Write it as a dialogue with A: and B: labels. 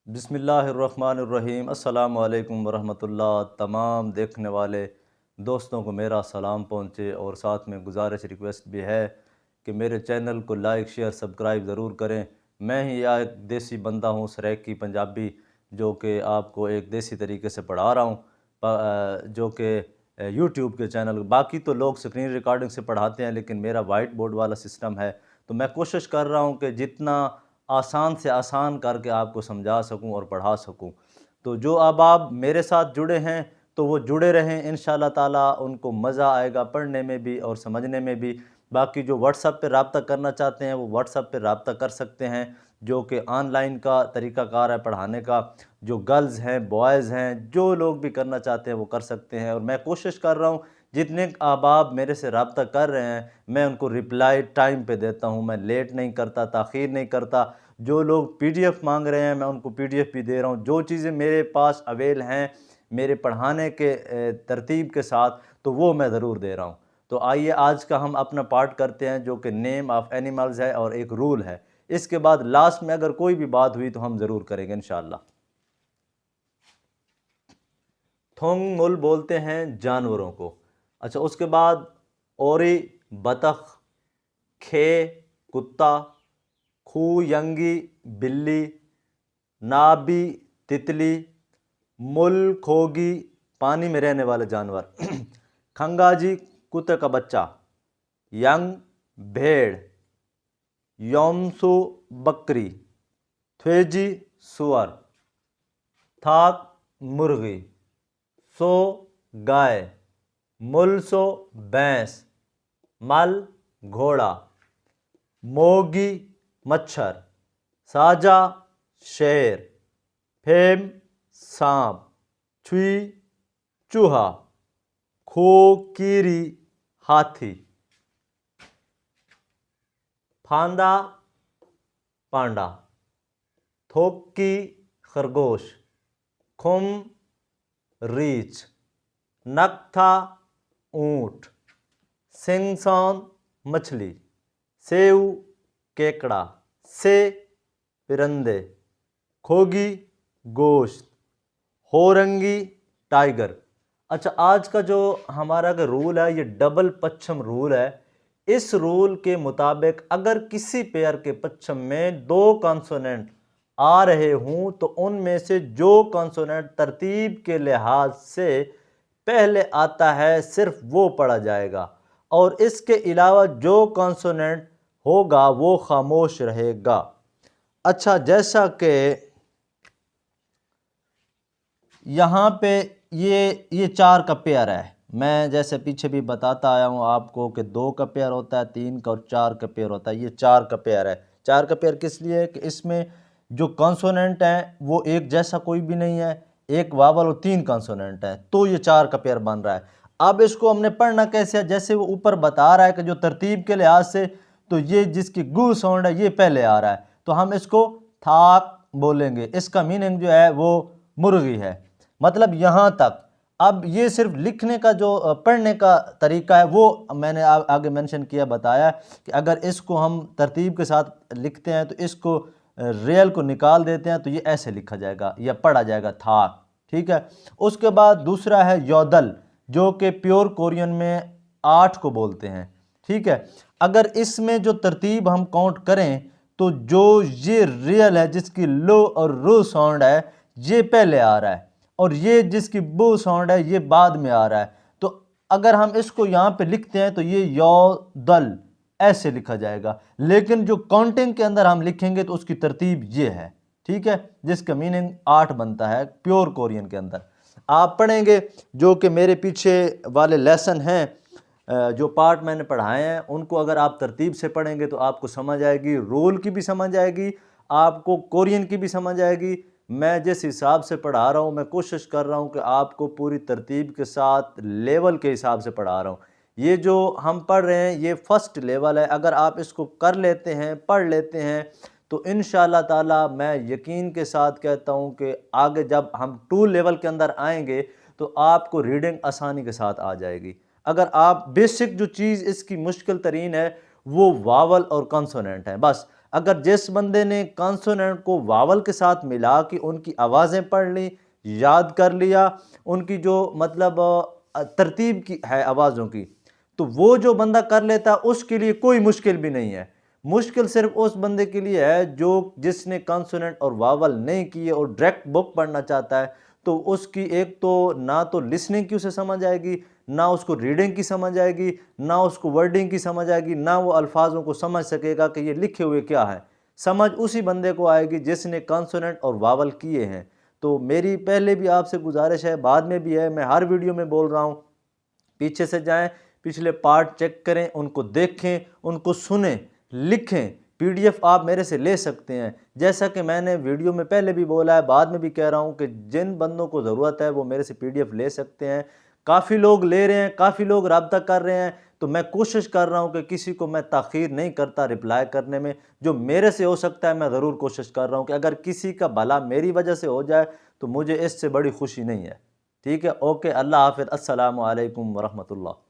A: बिस्मिल्लाहिर्रहमानिर्रहीम। अस्सलामु अलैकुम वरहमतुल्लाह। तमाम देखने वाले दोस्तों को मेरा सलाम पहुँचे और साथ में गुजारिश रिक्वेस्ट भी है कि मेरे चैनल को लाइक शेयर सब्सक्राइब ज़रूर करें। मैं ही एक देसी बंदा हूँ, सराइकी पंजाबी, जो कि आपको एक देसी तरीके से पढ़ा रहा हूँ, जो कि यूट्यूब के चैनल। बाकी तो लोग स्क्रीन रिकॉर्डिंग से पढ़ाते हैं, लेकिन मेरा वाइट बोर्ड वाला सिस्टम है, तो मैं कोशिश कर रहा हूँ कि जितना आसान से आसान करके आपको समझा सकूं और पढ़ा सकूं। तो जो अब आप मेरे साथ जुड़े हैं तो वो जुड़े रहें, इंशाल्लाह ताला उनको मज़ा आएगा पढ़ने में भी और समझने में भी। बाकी जो व्हाट्सएप पे रब्ता करना चाहते हैं वो व्हाट्सएप पे रब्ता कर सकते हैं, जो कि ऑनलाइन का तरीक़ाकार है पढ़ाने का। जो गर्ल्स हैं, बॉयज़ हैं, जो लोग भी करना चाहते हैं वो कर सकते हैं। और मैं कोशिश कर रहा हूँ जितने अहबाब मेरे से रब्ता कर रहे हैं मैं उनको रिप्लाई टाइम पे देता हूँ, मैं लेट नहीं करता, ताख़ीर नहीं करता। जो लोग पीडीएफ मांग रहे हैं मैं उनको पीडीएफ भी दे रहा हूँ। जो चीज़ें मेरे पास अवेल हैं मेरे पढ़ाने के तरतीब के साथ, तो वो मैं ज़रूर दे रहा हूँ। तो आइए आज का हम अपना पार्ट करते हैं, जो कि नेम ऑफ़ एनिमल्स है और एक रूल है। इसके बाद लास्ट में अगर कोई भी बात हुई तो हम ज़रूर करेंगे इंशाअल्लाह। थोंगमुल बोलते हैं जानवरों को। अच्छा, उसके बाद ओरी बतख, खे कुत्ता, खुयंगी बिल्ली, नाबी तितली, मुल खोगी पानी में रहने वाले जानवर, खंगाजी कुत्ते का बच्चा, यंग भेड़, योमसू बकरी, थ्वेजी सुअर, थाक मुर्गी, सो गाय, मुलसो भैंस, मल घोड़ा, मोगी मच्छर, साजा शेर, फेम सांप, छुई चूहा, खोकीरी हाथी, फांदा पांडा, थोकी खरगोश, खुम रीछ, नकथा ऊँट, सिंगसौन मछली, सेव केकड़ा, से परिंदे, खोगी गोश्त, होरंगी टाइगर। अच्छा, आज का जो हमारा का रूल है ये डबल पच्छम रूल है। इस रूल के मुताबिक अगर किसी पेयर के पच्छम में दो कॉन्सोनेंट आ रहे हों तो उनमें से जो कॉन्सोनेंट तरतीब के लिहाज से पहले आता है सिर्फ वो पढ़ा जाएगा, और इसके अलावा जो कॉन्सोनेंट होगा वो खामोश रहेगा। अच्छा, जैसा कि यहाँ पे ये चार का पेयर है, मैं जैसे पीछे भी बताता आया हूँ आपको कि दो का पेयर होता है, तीन का और चार का पेयर होता है। ये चार का पेयर है। चार का पेयर किस लिए है कि इसमें जो कॉन्सोनेंट हैं वो एक जैसा कोई भी नहीं है, एक वावल और तीन कॉन्सोनेंट हैं, तो ये चार का पेयर बन रहा है। अब इसको हमने पढ़ना कैसे है, जैसे वो ऊपर बता रहा है कि जो तरतीब के लिहाज से तो ये जिसकी गू साउंड है ये पहले आ रहा है, तो हम इसको थाक बोलेंगे। इसका मीनिंग जो है वो मुर्गी है, मतलब यहाँ तक। अब ये सिर्फ लिखने का जो पढ़ने का तरीका है वो मैंने आगे मेंशन किया, बताया कि अगर इसको हम तरतीब के साथ लिखते हैं तो इसको रियल को निकाल देते हैं तो ये ऐसे लिखा जाएगा या पढ़ा जाएगा था, ठीक है। उसके बाद दूसरा है योदल, जो कि प्योर कोरियन में 8 को बोलते हैं, ठीक है। अगर इसमें जो तरतीब हम काउंट करें तो जो ये रियल है जिसकी लो और रो साउंड है ये पहले आ रहा है, और ये जिसकी बो साउंड है ये बाद में आ रहा है। तो अगर हम इसको यहाँ पे लिखते हैं तो ये योदल ऐसे लिखा जाएगा, लेकिन जो काउंटिंग के अंदर हम लिखेंगे तो उसकी तरतीब ये है, ठीक है, जिसका मीनिंग 8 बनता है प्योर कोरियन के अंदर। आप पढ़ेंगे जो कि मेरे पीछे वाले लेसन हैं, जो पार्ट मैंने पढ़ाए हैं उनको अगर आप तरतीब से पढ़ेंगे तो आपको समझ आएगी, रोल की भी समझ आएगी, आपको कोरियन की भी समझ आएगी। मैं जिस हिसाब से पढ़ा रहा हूँ मैं कोशिश कर रहा हूँ कि आपको पूरी तरतीब के साथ लेवल के हिसाब से पढ़ा रहा हूँ। ये जो हम पढ़ रहे हैं ये फर्स्ट लेवल है, अगर आप इसको कर लेते हैं, पढ़ लेते हैं तो इंशाअल्लाह ताला मैं यकीन के साथ कहता हूँ कि आगे जब हम 2 लेवल के अंदर आएंगे तो आपको रीडिंग आसानी के साथ आ जाएगी। अगर आप बेसिक जो चीज़ इसकी मुश्किल तरीन है वो वावल और कॉन्सोनेंट है, बस अगर जिस बंदे ने कॉन्सोनेंट को वावल के साथ मिला कि उनकी आवाज़ें पढ़ ली, याद कर लिया, उनकी जो मतलब तरतीब की है आवाज़ों की, तो वो जो बंदा कर लेता है उसके लिए कोई मुश्किल भी नहीं है। मुश्किल सिर्फ उस बंदे के लिए है जो जिसने कॉन्सोनेंट और वावल नहीं किए और डायरेक्ट बुक पढ़ना चाहता है। तो उसकी एक तो ना तो लिसनिंग की उसे समझ आएगी, ना उसको रीडिंग की समझ आएगी, ना उसको वर्डिंग की समझ आएगी, ना वो अल्फाजों को समझ सकेगा कि ये लिखे हुए क्या है। समझ उसी बंदे को आएगी जिसने कॉन्सोनेंट और वावल किए हैं। तो मेरी पहले भी आपसे गुजारिश है, बाद में भी है, मैं हर वीडियो में बोल रहा हूँ, पीछे से जाएं, पिछले पार्ट चेक करें, उनको देखें, उनको सुनें, लिखें। पीडीएफ आप मेरे से ले सकते हैं। जैसा कि मैंने वीडियो में पहले भी बोला है, बाद में भी कह रहा हूं कि जिन बंदों को ज़रूरत है वो मेरे से पीडीएफ ले सकते हैं। काफ़ी लोग ले रहे हैं, काफ़ी लोग रब्ता कर रहे हैं, तो मैं कोशिश कर रहा हूं कि किसी को मैं ताख़ीर नहीं करता रिप्लाई करने में। जो मेरे से हो सकता है मैं ज़रूर कोशिश कर रहा हूं कि अगर किसी का भला मेरी वजह से हो जाए तो मुझे इससे बड़ी खुशी नहीं है। ठीक है, ओके, अल्लाह हाफ़िज़, अस्सलामु अलैकुम वरहमतुल्लाह।